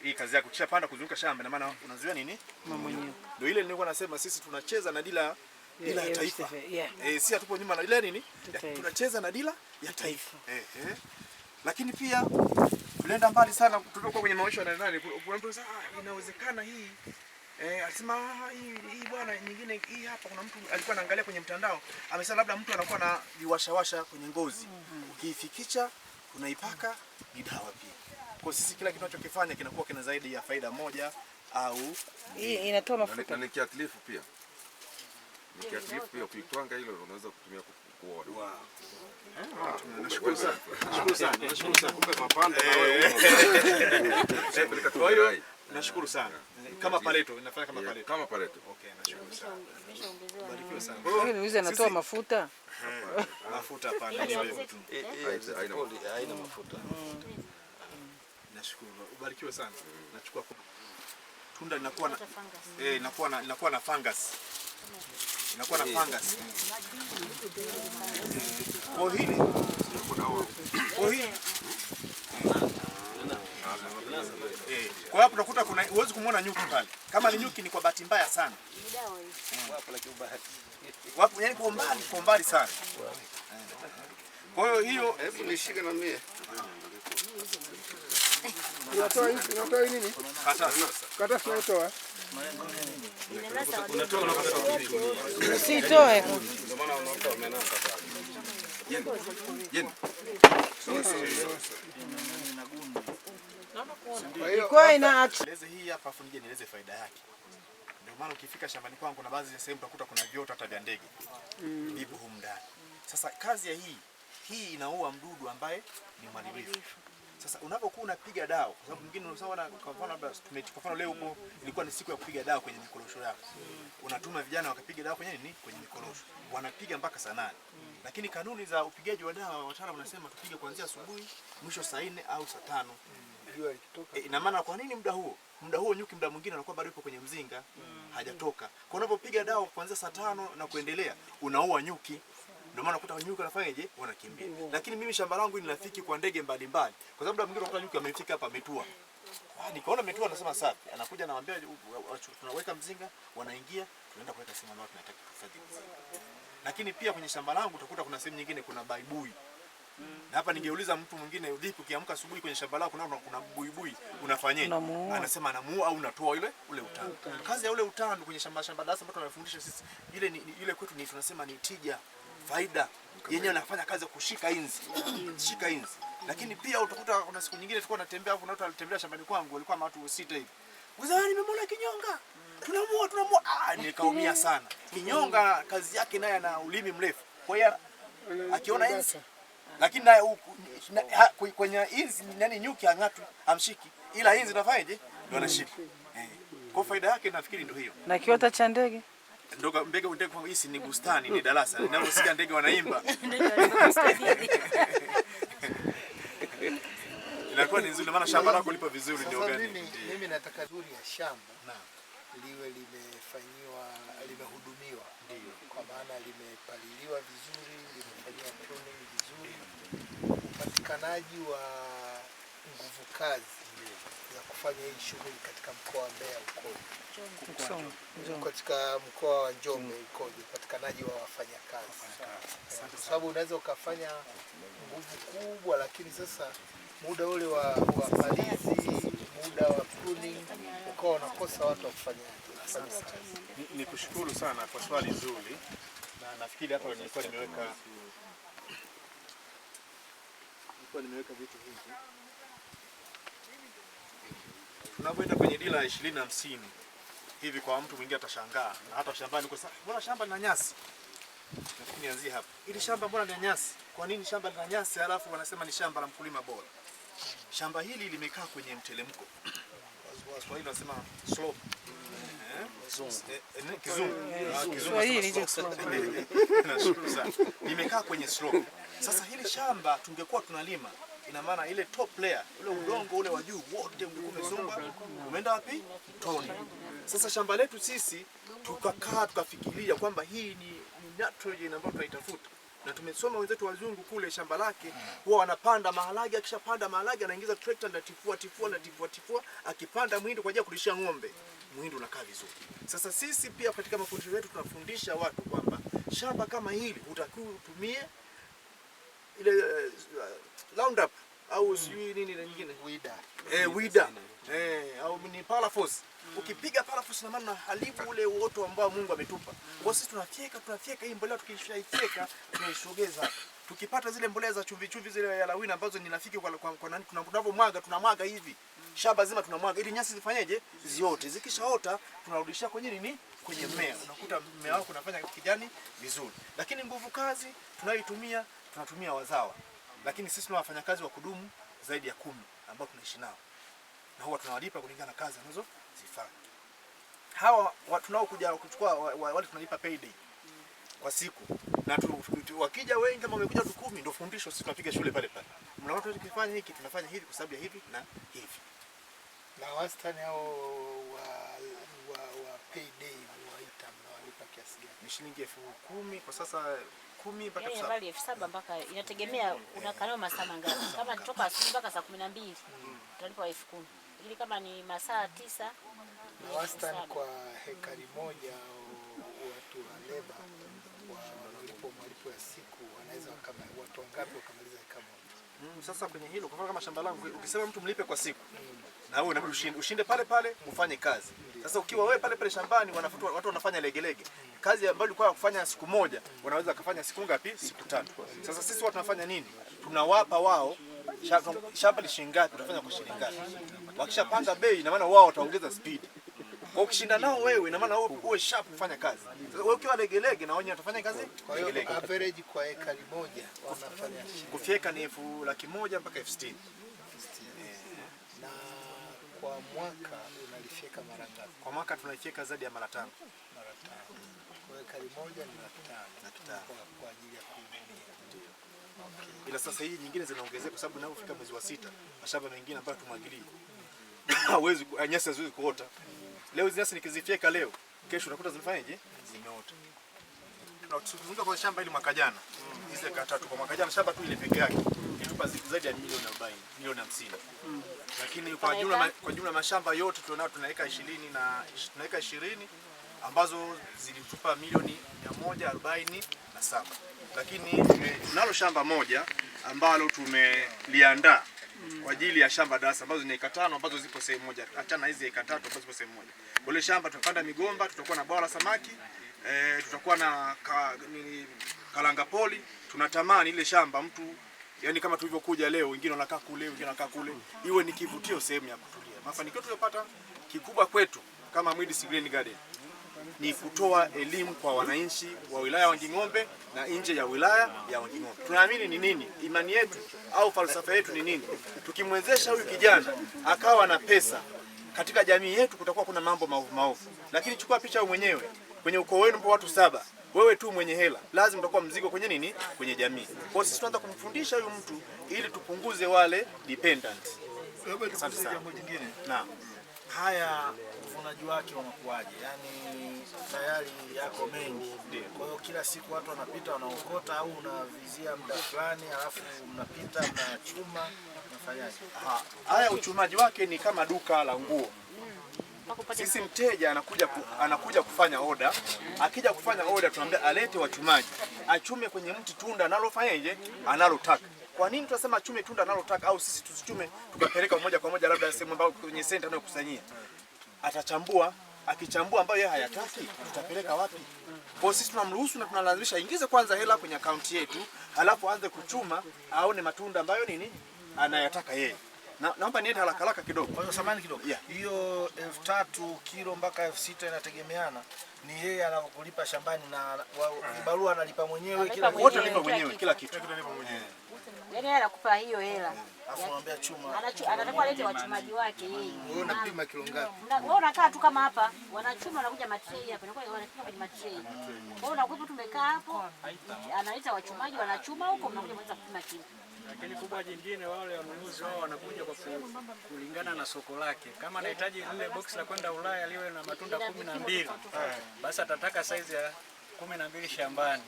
Hii kazi yako ukishapanda kuzunguka shamba na maana unazuia nini? Mmomonyoko. Ndio ile nilikuwa nasema sisi tunacheza na dila ya taifa. Si hatupo nyuma na ile nini? Tunacheza na dila ya taifa. Lakini pia tulienda mbali sana, tulikuwa kwenye maonyesho ya nani, kuna mtu anasema inawezekana hii alisema hii bwana nyingine hii hapa kuna mtu alikuwa anaangalia kwenye mtandao amesema labda mtu anakuwa na viwashawasha kwenye ngozi. Ukiifikicha unaipaka ni dawa pia. Kwa sisi kila kitu tunachokifanya kinakuwa kina zaidi ya faida moja au hii inatoa mafuta. Na kiatilifu pia. Kiatilifu pia ukitwanga hilo unaweza kutumia kuoa. Nashukuru sana. Nashukuru sana. Nashukuru sana. Kumbe mapanda na wewe. Kwa hiyo nashukuru sana. Kama paleto, inafanya kama paleto. Kama paleto. Okay, nashukuru sana. Barikiwe sana. Hii niulize anatoa mafuta. Mafuta hapana, ni wewe tu. Haina mafuta. Nashukuru. Ubarikiwe sana. Nachukua tunda linakuwa na inakuwa na fungus. Inakuwa na fungus. Kwa hili kwa hapo utakuta kuna huwezi kumuona nyuki pale. Kama ni nyuki ni kwa bahati mbaya sana. Wapo yani kwa mbali sana. Kwa hiyo hebu nishike na mie. Unatoa nini? Kata unatoa. Usitoe. Ndio maana unakuta umenasa pale. Yeni. Kwa inaacha. Nieleze hii hapa afu nije nieleze faida yake. Ndio maana ukifika shambani kwangu kuna baadhi ya sehemu utakuta kuna viota hata vya ndege. Vipo humu ndani. Sasa kazi ya hii inaua mdudu ambaye ni mharibifu. Sasa unapokuwa unapiga dawa, kwa sababu mwingine unasawa kwa mfano labda kwa mfano leo huko ilikuwa ni siku ya kupiga dawa kwenye mikorosho yako. Unatuma vijana wakapiga dawa kwenye nini? Kwenye mikorosho. Wanapiga mpaka saa 8. Lakini kanuni za upigaji wa dawa wataalamu wanasema tupige kuanzia asubuhi mwisho saa 4 au saa 5. Jua likitoka. Ina maana kwa nini muda huo? Muda huo nyuki muda mwingine anakuwa bado yupo kwenye mzinga, hajatoka. Kwa unapopiga dawa kuanzia saa 5 na kuendelea, unaua nyuki. Ndio maana unakuta nyuki wanafanyaje? Wanakimbia. Lakini mimi shamba langu ni rafiki kwa ndege mbalimbali. Kwa sababu mwingine unakuta nyuki amefika hapa ametua. Nikaona ametua anasema safi. Anakuja anamwambia tunaweka mzinga, wanaingia, tunaenda kuweka sehemu ambayo tunataka kuhifadhi mzinga. Lakini pia kwenye shamba langu utakuta kuna sehemu nyingine kuna baibui. Na hapa ningeuliza mtu mwingine vipi ukiamka asubuhi kwenye shamba lako naona kuna buibui unafanyaje? Anasema anamuua au unatoa ule utando. Kazi ya ule utando kwenye shamba darasa ambapo tunafundisha sisi ile kwetu ni tunasema ni tija, faida. Yenyewe anafanya kazi ya kushika inzi. Shika inzi. Lakini pia utakuta kuna siku nyingine tulikuwa tunatembea hapo na watu walitembea shambani kwangu walikuwa watu 6 hivi. Uzani nimemwona kinyonga. Tunamuua. Nikaumia sana. Kinyonga kazi yake naye ana ulimi mrefu. Kwa hiyo akiona inzi lakini naye kwenye inzi nyuki ang'atu amshiki. Ila inzi nafanyaje? Ndio anashika. Kwa faida yake nafikiri ndio hiyo. Na kiota cha ndege? Ndege kwangu hisi ni bustani, ni darasa. Ninaposikia ndege wanaimba. Inakuwa ni nzuri maana shamba lako lipo vizuri ndio gani. Mimi nataka zuri ya shamba liwe limehudumiwa. Ndio. Kwa maana limepaliliwa vizuri, limefanywa pruning vizuri. Upatikanaji wa nguvu kazi ya kufanya hii shughuli katika mkoa wa Mbeya ukoje? Katika mkoa wa Njombe ukoje upatikanaji wa wafanyakazi? Kwa sababu unaweza ukafanya nguvu kubwa lakini sasa muda ule wa palizi, muda wa pruning ukawa unakosa watu wa kufanya. Nikushukuru sana kwa swali zuri. Na nafikiri hapa nilikuwa nimeweka vitu hivi. Tunapoenda kwenye dira 2050 hivi kwa mtu mwingine atashangaa na hata shambani kwa sababu mbona shamba lina nyasi? Nafikiri nianzie hapa. Ili shamba mbona lina nyasi? Kwa nini shamba lina nyasi halafu wanasema ni shamba la mkulima bora? Shamba hili limekaa kwenye mtelemko. Waswahili wanasema slope. Limekaa kwenye slope. Sasa hili shamba tungekuwa tunalima, ina maana ile top layer, ule udongo ule wa juu wote ungekuwa umezunguka, umeenda wapi? Toni. Sasa shamba letu sisi tukakaa tukafikiria kwamba hii ni nitrogen ambayo tunaitafuta. Na tumesoma wenzetu wazungu kule shamba lake huwa wanapanda maharage, akishapanda maharage anaingiza trekta na tifua akipanda mwindi kwa ajili ya kulishia ng'ombe. Mwindi unakaa vizuri. Sasa sisi pia katika mafundisho yetu tunafundisha watu kwamba shamba kama hili utakiwa utumie ile Roundup au sijui nini nyingine weeder au ni Paraphos. Ukipiga Paraphos na maana halibu ule uoto ambao Mungu ametupa. Kwa sisi tunafyeka hii mbolea, tukishaicheka tunaisogeza. Tukipata zile mbolea za chumvi zile ya lawina ambazo ni rafiki kwa nani tunapomwaga tunamwaga hivi. Shamba zima tunamwaga ili nyasi zifanyeje? Ziote. Zikishaota tunarudishia kwenye nini? Kwenye mmea. Unakuta mmea wako unafanya kijani vizuri. Lakini nguvu kazi tunayoitumia tunatumia wazawa. Lakini sisi tuna wafanyakazi wa kudumu zaidi ya 10 ambao tunaishi nao. Na huwa tunawalipa kulingana na kazi wanazozifanya. Hawa tunaokuja kuchukua wale tunalipa payday kwa siku. Na wakija wengi kama wamekuja 10 ndio fundisho sisi tunapiga shule pale. Mnaona tukifanya hiki tunafanya hivi kwa sababu ya hivi na hivi. Na wastani hao wa payday waita mnawalipa kiasi gani? Ni shilingi 10,000 kwa sasa 10 mpaka 7. Yaani 7 mpaka inategemea unakaa masaa mangapi. Kama kutoka asubuhi mpaka saa 12 utalipa 10,000. Ili kama ni masaa 9 na wastani kwa hekari moja watu wa leba malipo ya siku wanaweza kama watu wangapi wakamaliza hekari moja? Sasa kwenye hilo kwa kama shamba langu ukisema mtu mlipe kwa siku na wewe unabidi ushinde pale ufanye kazi. Sasa ukiwa wewe pale shambani watu wanafanya legelege. Kazi ambayo ilikuwa kufanya siku moja wanaweza kufanya siku ngapi? Siku 3. Sasa sisi watu tunafanya nini? Tunawapa wao shamba lishingapi ngapi tunafanya kwa shilingi ngapi. Wakishapanga bei ina maana wao wataongeza speed. Kwa ukishinda nao wewe ina maana uwe sharp kufanya kazi. Sasa wewe ukiwa legelege na wenyewe watafanya kazi legelege. Average kwa ekari moja wanafanya kufyeka ni 1,100,000 mpaka 60,000. Na kwa mwaka unalifyeka mara ngapi? Kwa mwaka tunalifyeka zaidi ya mara 5. Mara 5. Kwa ekari moja ni 500 kwa ajili ya kuhudumia. Okay. Ila sasa hii nyingine zinaongezeka kwa sababu inapofika mwezi wa 6 mashamba mengine ambayo tumwagilie. Hawezi nyasi haziwezi kuota. Leo hizi nyasi nikizifyeka leo, kesho unakuta zimefanyaje? Zimeota. Tunazunguka kwa shamba hili mwaka jana. Hizi eka 3 kwa mwaka jana shamba tu ile peke yake ilitupa zaidi ya milioni 40, milioni 50. Lakini kwa jumla mashamba yote tunao tunaweka 20 ambazo zilitupa milioni 147. Lakini tunalo shamba moja ambalo tumeliandaa kwa ajili ya shamba darasa ambazo ni eka 5 ambazo zipo sehemu moja. Achana hizi eka 3 ambazo zipo sehemu moja. Kwa ile shamba tutapanda migomba, tutakuwa na bwawa la samaki, tutakuwa na kalanga poli. Tunatamani ile shamba mtu yani kama tulivyokuja leo, wengine wanakaa kule, wengine wanakaa kule, iwe ni kivutio sehemu ya kutulia. Mafanikio tuliyopata kikubwa kwetu kama Mwidis Green Garden ni kutoa elimu kwa wananchi wa wilaya ya Wanging'ombe na nje ya wilaya ya Wanging'ombe. Tunaamini ni nini? Imani yetu au falsafa yetu ni nini? Tukimwezesha huyu kijana akawa na pesa katika jamii yetu, kutakuwa kuna mambo maovu. Lakini chukua picha wewe mwenyewe, kwenye ukoo wenu mpo watu 7, wewe tu mwenye hela, lazima utakuwa mzigo kwenye nini? Kwenye jamii. Kwa sisi tunaanza kumfundisha huyu mtu ili tupunguze wale dependent. Asante sana. Jambo jingine. Naam. Haya uvunaji wake unakuwaje? Yaani tayari yako mengi. Kwa hiyo kila siku watu wanapita wanaokota, au unavizia muda fulani alafu mnapita mnachuma, unafanyaje? Haya uchumaji wake ni kama duka la nguo. Sisi mteja anakuja kufanya oda. Akija kufanya oda tunamwambia alete wachumaji. Achume kwenye mti tunda analofanyaje? Analotaka. Kwa nini tunasema achume tunda analotaka au sisi tusichume tukapeleka moja kwa moja labda sehemu ambayo kwenye center anayokusanyia? Atachambua, akichambua ambayo yeye hayataki, tutapeleka wapi? Kwa sisi tunamruhusu na tunalazimisha ingize kwanza hela kwenye akaunti yetu, alafu aanze kuchuma aone matunda ambayo nini anayataka yeye. Naomba niende haraka kidogo. Kwa hiyo samani kidogo. Hiyo 3,000 kilo mpaka 6,000 inategemeana ni yeye anakulipa shambani na kibarua analipa mwenyewe, kila wote analipa mwenyewe kila kitu. Yaani yeye anakupa hiyo hela. Alafu anambia chuma. Anatakuwa alete wachumaji wake yeye. Wewe unapima kilo ngapi? Wewe unakaa tu kama hapa, wanachuma wanakuja matrei hapa. Inakuwa wanapima kwenye matrei. Kwa hiyo unakuwa tumekaa hapo, analeta wachumaji wanachuma huko, mnakuja mwanza kupima kilo. Lakini kubwa jingine, wale wanunuzi wao wanakuja kwa kulingana na soko lake. Kama anahitaji ile box la kwenda Ulaya liwe na matunda 12, basi atataka size ya 12 shambani.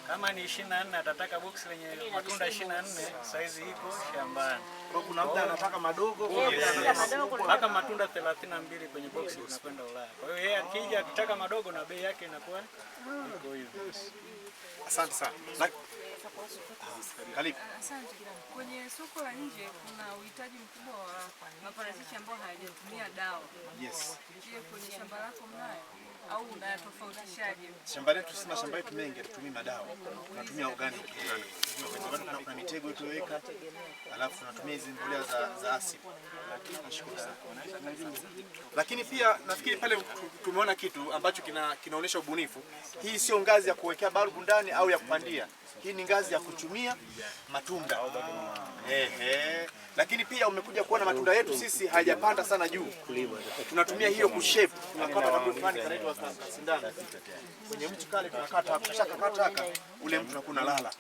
Kama ni 24 atataka box lenye matunda 24, size iko shambani. Kwa kuna mtu anataka madogo, mpaka matunda 32 kwenye box linakwenda Ulaya. Kwa hiyo yeye akija akitaka madogo na bei yake inakuwa iko hivyo. Asante sana. Karibu. Asante. Kwenye soko la nje kuna uhitaji mkubwa wa maparachichi ambayo hayajatumia dawa. Yes. Je, kwenye shamba lako mnayo au unayatofautishaje? Shamba letu sima shamba yetu mengi tunatumia madawa. Tunatumia organic. Kuna mitego tuweka. Alafu tunatumia hizo mbolea za asili. Nashukuru sana. Lakini pia nafikiri pale tumeona kitu ambacho kinaonyesha ubunifu. Hii sio ngazi ya kuwekea balbu ndani au ya kupandia. Hii ni ngazi ya kuchumia matunda. Lakini pia umekuja kuona matunda yetu sisi hayajapanda sana juu. Tunatumia hiyo kushape. Tunakata kadogo fulani kanaitwa sindano. Kwenye mti kale tunakata, kata ule mtu unakuwa unalala.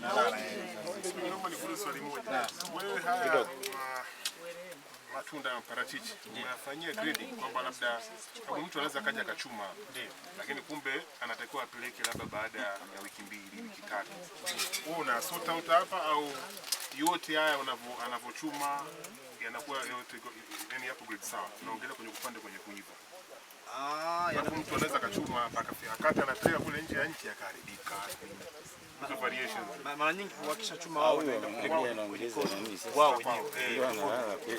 Naomba nikuulize swali moja. Wewe haya matunda ya parachichi unafanyia grading kwamba labda kama mtu anaweza kaja akachuma, lakini kumbe anatakiwa apeleke labda baada ya wiki 2, wiki 3. Wewe una sort out hapa au yote haya anavochuma yanakuwa yote yani hapo grade sawa? Unaongelea kwenye upande kwenye kuiva. Yaani mtu anaweza kachuma akakata anapeleka kule nje ya nchi akaharibika. Mara nyingi wakishachuma wao wanaenda wao wenyewe.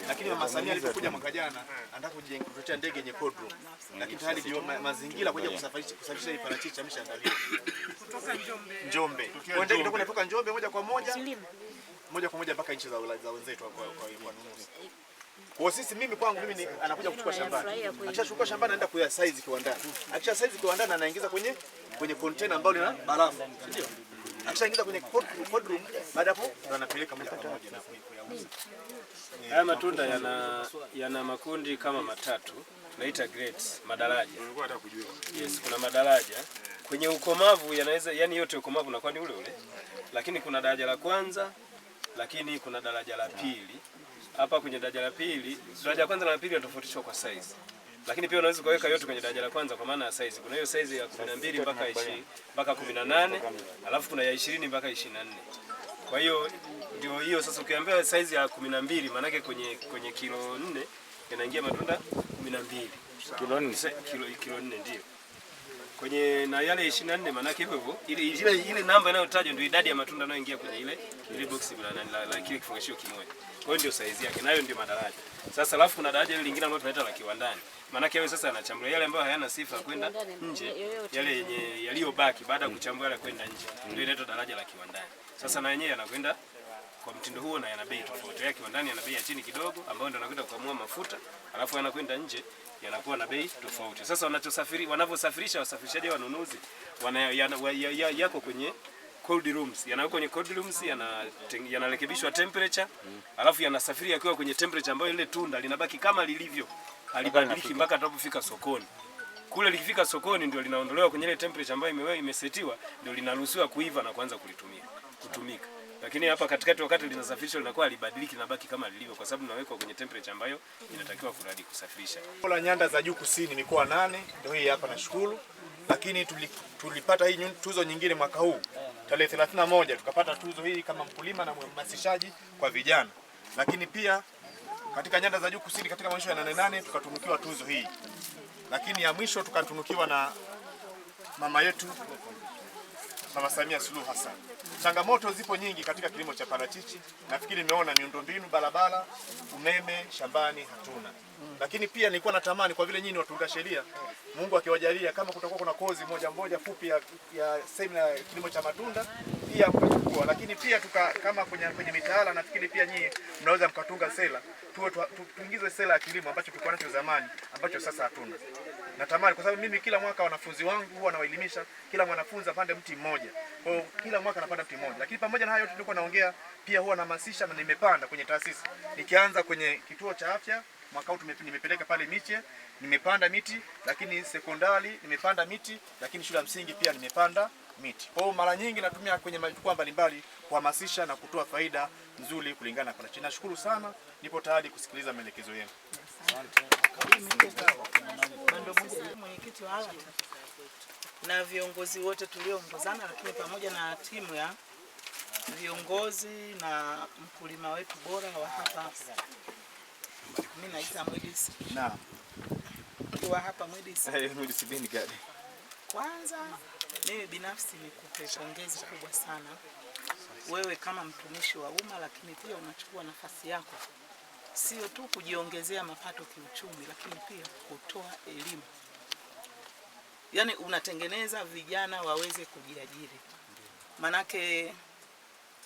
Lakini Mama Samia alipokuja mwaka jana anataka kujenga ndege yenye cold room. Lakini tayari mazingira kuja kusafirisha hii parachichi ameshaandaliwa. Kutoka Njombe. Kwa ndege ndio kutoka Njombe moja kwa moja mpaka nchi za wenzetu kwa wanunuzi. Kwa sisi kwangu mimi anakuja kuchukua shambani. Akishachukua shambani anaenda kuya size kiwandani. Akisha size kiwandani anaingiza kwenye container ambalo lina barafu. Ndio. Akishaingiza kwenye cold room, baada hapo anapeleka moja kwa moja na kuyauza. Haya matunda yana makundi kama matatu, tunaita grades, madaraja. Yes, kuna madaraja. Kwenye ukomavu yanaweza, yani yote ukomavu unakuwa ni ule ule. Lakini kuna daraja la kwanza, lakini kuna daraja la pili. Hapa kwenye daraja la pili, daraja la kwanza na la pili yanatofautishwa kwa size. Lakini pia unaweza kuweka yote kwenye daraja la kwanza kwa maana ya size. Kuna hiyo size ya 12 mpaka 18, alafu kuna ya 20 mpaka 24. Kwa hiyo ndio hiyo sasa ukiambiwa size ya 12 maana yake kwenye kilo 4 yanaingia matunda 12. Kilo 4 ndio. Kwenye na yale 24 maana yake hivyo ile namba inayotajwa ndio idadi ya matunda yanayoingia kwenye ile box la kile kifungashio kimoja. Kwa hiyo ndio size yake, nayo ndio madaraja. Sasa alafu kuna daraja lingine ambalo tunaita la kiwandani. Maana yake wewe sasa anachambua yale ambayo hayana sifa kwenda nje, yale yenye yaliyobaki baada ya kuchambua yale kwenda nje. Ndio inaitwa daraja la kiwandani. Sasa na yenyewe anakwenda kwa mtindo huo na yana bei tofauti. Yake ndani yana bei ya chini kidogo ambayo ndio anakwenda kukamua mafuta, alafu yanakwenda nje yanakuwa na bei tofauti. Sasa wanavyosafirisha wasafirishaji wanunuzi yako kwenye cold rooms, yanawekwa kwenye cold rooms, yanarekebishwa temperature, alafu yanasafiri yakiwa kwenye temperature ambayo ile tunda linabaki kama lilivyo, halibadiliki mpaka atakapofika sokoni. Kule likifika sokoni ndio linaondolewa kwenye ile temperature ambayo imesetiwa, ndio linaruhusiwa kuiva na kuanza kutumika. Lakini hapa katikati wakati linasafirishwa linakuwa halibadiliki, linabaki kama lilivyo kwa sababu linawekwa kwenye temperature ambayo inatakiwa kuradi kusafirisha. La nyanda za juu kusini mikoa 8 ndio hii hapa nashukuru, lakini tulipata hii tuzo nyingine mwaka huu tarehe 31 tukapata tuzo hii kama mkulima na mhamasishaji kwa vijana. Lakini pia katika nyanda za juu kusini katika maonyesho ya 88 tukatunukiwa tuzo hii. Lakini ya mwisho tukatunukiwa na mama yetu Mama Samia Suluhu Hassan. Changamoto zipo nyingi katika kilimo cha parachichi. Nafikiri nimeona miundombinu, barabara, umeme shambani hatuna. Lakini pia nilikuwa natamani kwa vile nyinyi watunga sheria, Mungu akiwajalia kama kutakuwa kuna kozi moja fupi ya semina ya kilimo cha matunda pia mkachukua. Lakini pia kama kwenye mitaala nafikiri pia nyinyi mnaweza mkatunga sera. Tuingize sera ya kilimo ambacho tulikuwa nacho zamani ambacho sasa hatuna. Natamani kwa sababu mimi kila mwaka wanafunzi wangu huwa nawaelimisha kila mwanafunzi apande mti mmoja. Kwa hiyo kila mwaka napanda mti mmoja. Lakini pamoja na hayo yote tulikuwa naongea pia huwa nahamasisha na nimepanda kwenye taasisi. Nikianza kwenye kituo cha afya mwaka huu nimepeleka pale miche, nimepanda miti, lakini sekondari nimepanda miti, lakini shule ya msingi pia nimepanda miti. Kwa hiyo mara nyingi natumia kwenye majukwaa mbalimbali kuhamasisha na kutoa faida nzuri kulingana na parachichi. Nashukuru sana, nipo tayari kusikiliza maelekezo yenu. Mwenyekiti wa ALAT na viongozi wote tulioongozana, lakini pamoja na timu ya viongozi na mkulima wetu bora wa hapa. Mimi naitwa Mwidisi. Naam. Wa hapa Mwidisi. Mwidisi bin gani? Kwanza mimi binafsi nikupe pongezi kubwa sana. Wewe kama mtumishi wa umma, lakini pia unachukua nafasi yako sio tu kujiongezea mapato kiuchumi, lakini pia kutoa elimu. Yaani unatengeneza vijana waweze kujiajiri. Manake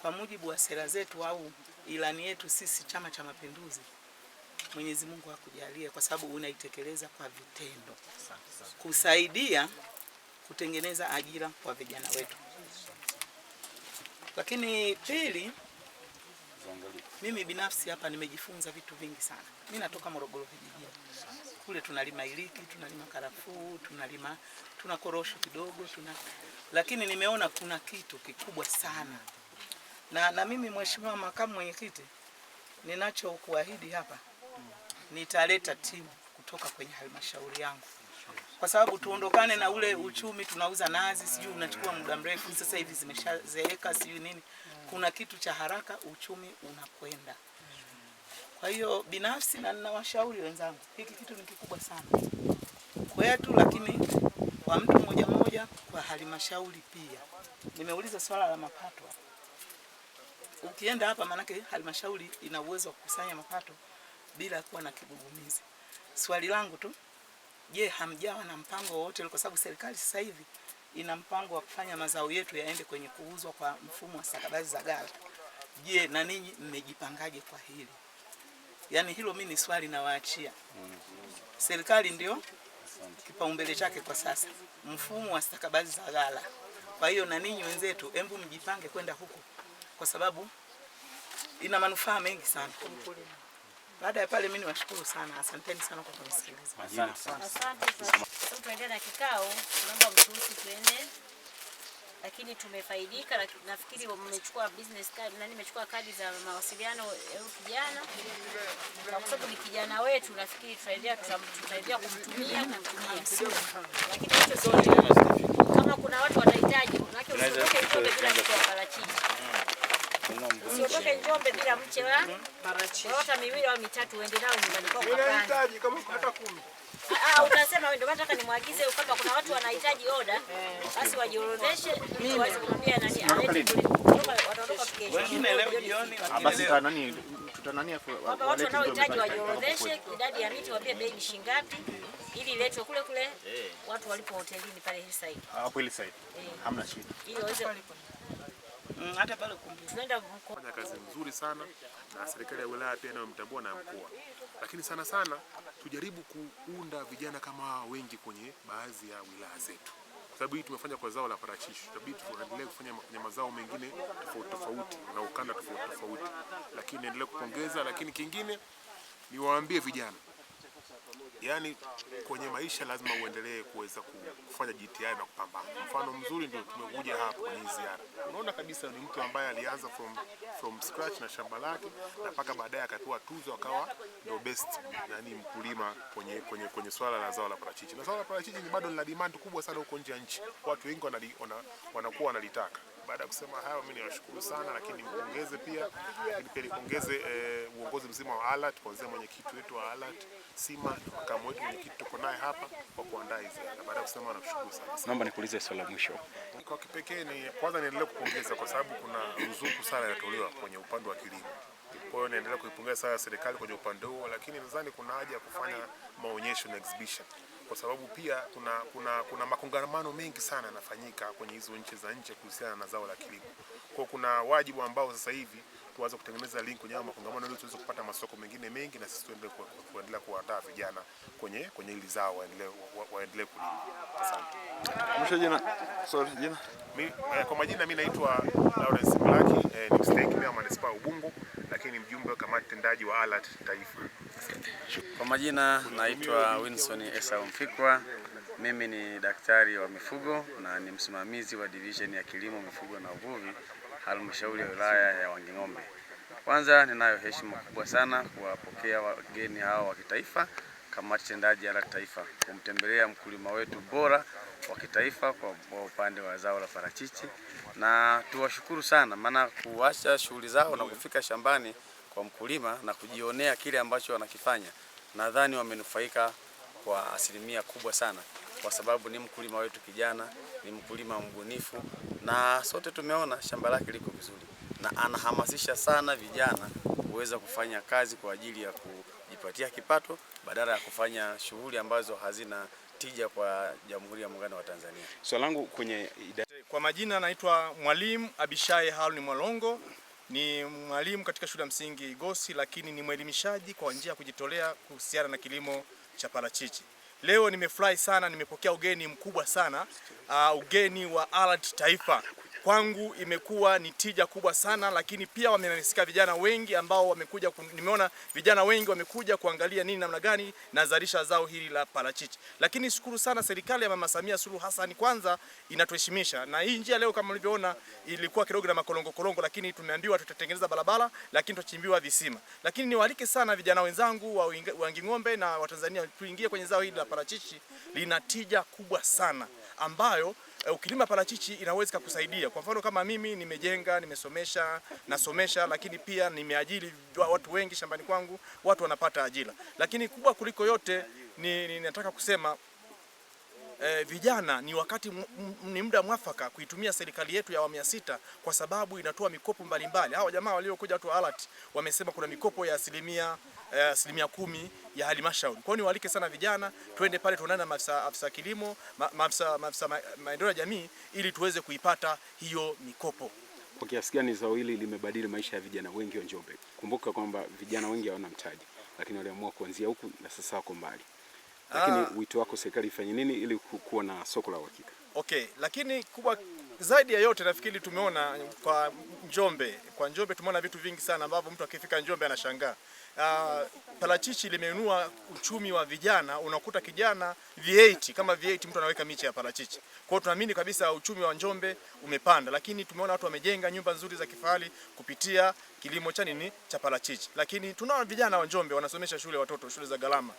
kwa mujibu wa sera zetu au ilani yetu sisi Chama cha Mapinduzi, Mwenyezi Mungu akujalie kwa sababu unaitekeleza kwa vitendo. Kusaidia kutengeneza ajira kwa vijana wetu. Lakini pili, mimi binafsi hapa nimejifunza vitu vingi sana. Mimi natoka Morogoro vijijini. Kule tunalima iliki, tunalima karafuu, tuna korosho kidogo, lakini nimeona kuna kitu kikubwa sana. Na mimi Mheshimiwa Makamu Mwenyekiti, ninachokuahidi hapa, nitaleta timu kutoka kwenye halmashauri yangu. Kwa sababu tuondokane na ule uchumi tunauza nazi, sijui unachukua muda mrefu, sasa hivi zimeshazeeka sijui nini. Kuna kitu cha haraka, uchumi unakwenda. Kwa hiyo binafsi na ninawashauri wenzangu, hiki kitu ni kikubwa sana kwetu, lakini kwa mtu mmoja mmoja, kwa halmashauri pia. Nimeuliza swala la mapato. Ukienda hapa manake halmashauri ina uwezo wa kukusanya mapato bila kuwa na kigugumizi. Swali langu tu, je, hamjawa na mpango wowote? Kwa sababu serikali sasa hivi ina mpango wa kufanya mazao yetu yaende kwenye kuuzwa kwa mfumo wa stakabadhi za ghala. Je, na ninyi mmejipangaje kwa hili? Yaani hilo mimi ni swali na waachia. Serikali ndio kipaumbele chake kwa sasa, mfumo wa stakabadhi za ghala. Kwa hiyo na ninyi wenzetu, hebu mjipange kwenda huko kwa sababu ina manufaa mengi sana. Baada ya pale mimi niwashukuru sana. Asanteni sana kwa kunisikiliza. Asante. Sasa tuendelee na kikao, naomba mturuhusu tuende. Lakini tumefaidika, nafikiri mmechukua business card na nimechukua kadi za mawasiliano ya kijana. Kwa sababu ni kijana wetu, nafikiri tutaendelea kumtumia. Lakini hicho zote kama kuna watu watahitaji, maana usiotoke Njombe bila mche wa parachichi. Usiotoke Njombe bila mche wa parachichi. Hata miwili au mitatu uende nao nyumbani kwako. Unahitaji kama hata 10. Utasema wewe, ndio nataka nimwagize kama kuna watu wanahitaji oda, basi wajiorodheshe ili waweze kumwambia nani alete wataondoka kesho. Wengine leo jioni basi tutanania watu wanaohitaji wajiorodheshe idadi ya miti, waambie bei ni shilingi ngapi ili iletwe kule watu walipo hotelini pale Hillside. Hapo Hillside. Hamna shida. Ili waweze Hata pale kumbi. Fanya kazi nzuri sana na serikali ya wilaya pia inayomtambua na mkoa. Lakini sana sana tujaribu kuunda vijana kama wengi kwenye baadhi ya wilaya zetu. Kwa sababu hii tumefanya kwa zao la parachichi. Tutabidi tuendelee kufanya kwenye mazao mengine tofauti na ukanda tofauti. Lakini endelee kupongeza, lakini kingine niwaambie vijana, yaani kwenye maisha lazima uendelee kuweza kufanya jitihada na kupambana. Mfano mzuri ndio tumekuja hapa kwenye ziara. Unaona kabisa ni mtu ambaye alianza from scratch na shamba lake na mpaka baadaye akapewa tuzo akawa ndio best yani mkulima kwenye swala la zao la parachichi. Na zao la parachichi ni bado lina demand kubwa sana huko nje ya nchi. Watu wengi wanakuwa wanalitaka. Baada ya kusema hayo, mimi niwashukuru sana, lakini nimpongeze pia nipongeze uongozi mzima wa ALAT, kuanzia mwenyekiti wetu wa ALAT Sima, makamu wetu mwenyekiti tuko naye hapa kwa kuandaa hizi. Baada ya kusema nakushukuru sana. Naomba nikuulize swali la mwisho. Kwa kipekee ni kwanza niendelee kupongeza kwa sababu kuna ruzuku sana inatolewa kwenye upande wa kilimo. Kwa hiyo naendelea kuipongeza sana serikali kwenye upande huo, lakini nadhani kuna haja ya kufanya maonyesho na exhibition. Kwa sababu pia kuna makongamano mengi sana yanafanyika kwenye hizo nchi za nje kuhusiana na zao la kilimo. Kwa kuna wajibu ambao sasa hivi tuanze kutengeneza link kwenye makongamano ili tuweze kupata masoko mengine mengi na sisi tuendelee kuandaa vijana kwenye hili zao waendelee kulima. Asante. Mwisho jina. Sorry jina. Kwa majina mimi naitwa Lawrence Mlaki, ni mstahiki wa manispaa Ubungo, lakini mjumbe wa kamati tendaji wa ALAT Taifa. Kwa majina naitwa Winson Esau Mfikwa. Mimi ni daktari wa mifugo na ni msimamizi wa division ya kilimo, mifugo na uvuvi halmashauri ya wilaya ya Wanging'ombe. Kwanza ninayo heshima kubwa sana kuwapokea wageni hao wa kitaifa, kamati tendaji ya ALAT Taifa, kumtembelea mkulima wetu bora wa kitaifa kwa upande wa zao la parachichi, na tuwashukuru sana maana kuacha shughuli zao na kufika shambani kwa mkulima na kujionea kile ambacho wanakifanya. Nadhani wamenufaika kwa asilimia kubwa sana, kwa sababu ni mkulima wetu kijana, ni mkulima mbunifu, na sote tumeona shamba lake liko vizuri, na anahamasisha sana vijana kuweza kufanya kazi kwa ajili ya kujipatia kipato badala ya kufanya shughuli ambazo hazina tija kwa Jamhuri ya Muungano wa Tanzania. Swali langu kwa majina naitwa Mwalimu Abishai Haruni Mwalongo. Ni mwalimu katika shule ya msingi Igosi, lakini ni mwelimishaji kwa njia ya kujitolea kuhusiana na kilimo cha parachichi. Leo nimefurahi sana, nimepokea ugeni mkubwa sana, ugeni wa ALAT Taifa. Kwangu imekuwa ni tija kubwa sana, lakini pia wamenisikia vijana wengi ambao wamekuja, nimeona vijana wengi wamekuja kuangalia nini namna gani nazalisha zao hili la parachichi. Lakini shukuru sana serikali ya Mama Samia Suluhu Hassan, kwanza inatuheshimisha. Na hii njia leo kama mlivyoona ilikuwa kidogo na makolongo, lakini tumeambiwa tutatengeneza barabara, lakini tutachimbiwa visima. Lakini niwaalike sana vijana wenzangu wa Wanging'ombe na wa Tanzania tuingie kwenye zao hili la parachichi, lina tija kubwa sana ambayo ukilima parachichi inaweza kukusaidia. Kwa mfano kama mimi nimejenga, nasomesha, lakini pia nimeajiri watu wengi shambani kwangu, watu wanapata ajira. Lakini kubwa kuliko yote nataka kusema vijana ni muda mwafaka kuitumia serikali yetu ya awamu ya 6, kwa sababu inatoa mikopo mbalimbali. Hawa jamaa waliokuja watu wa ALAT wamesema kuna mikopo ya asilimia 10 ya halmashauri. Kwa hiyo niwaalike sana vijana, twende pale tuonane na afisa kilimo, maafisa maendeleo ya jamii ili tuweze kuipata hiyo mikopo. Kwa kiasi gani zao hili limebadili maisha ya vijana wengi wa Njombe? Kumbuka kwamba vijana wengi hawana mtaji, lakini waliamua kuanzia huku na sasa wako mbali. Lakini wito wako serikali ifanye nini ili kuwa na soko la uhakika? Okay, lakini kubwa zaidi ya yote nafikiri tumeona kwa Njombe tumeona vitu vingi sana ambavyo mtu akifika Njombe anashangaa. Parachichi limeinua uchumi wa vijana, unakuta kijana V8 kama V8 mtu anaweka miche ya parachichi. Kwa hiyo tunaamini kabisa uchumi wa Njombe umepanda, lakini tumeona watu wamejenga nyumba nzuri za kifahari kupitia kilimo cha parachichi. Lakini tunaona vijana wa Njombe wanasomesha shule za gharama.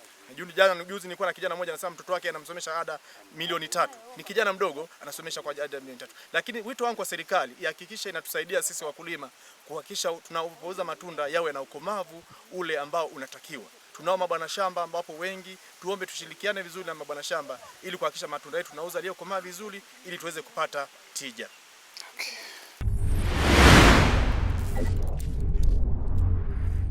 Juzi nilikuwa na kijana mmoja anasema mtoto wake anamsomesha ada milioni 3. Ni kijana mdogo anasomesha kwa ada milioni 3. Lakini wito wangu kwa serikali ihakikishe inatusaidia sisi wakulima kuhakikisha tunapouza matunda yawe na ukomavu ule ambao unatakiwa. Tunao mabwana shamba ambapo wengi, tuombe tushirikiane vizuri na mabwana shamba ili kuhakikisha matunda yetu tunauza yaliyokomaa vizuri ili tuweze kupata tija.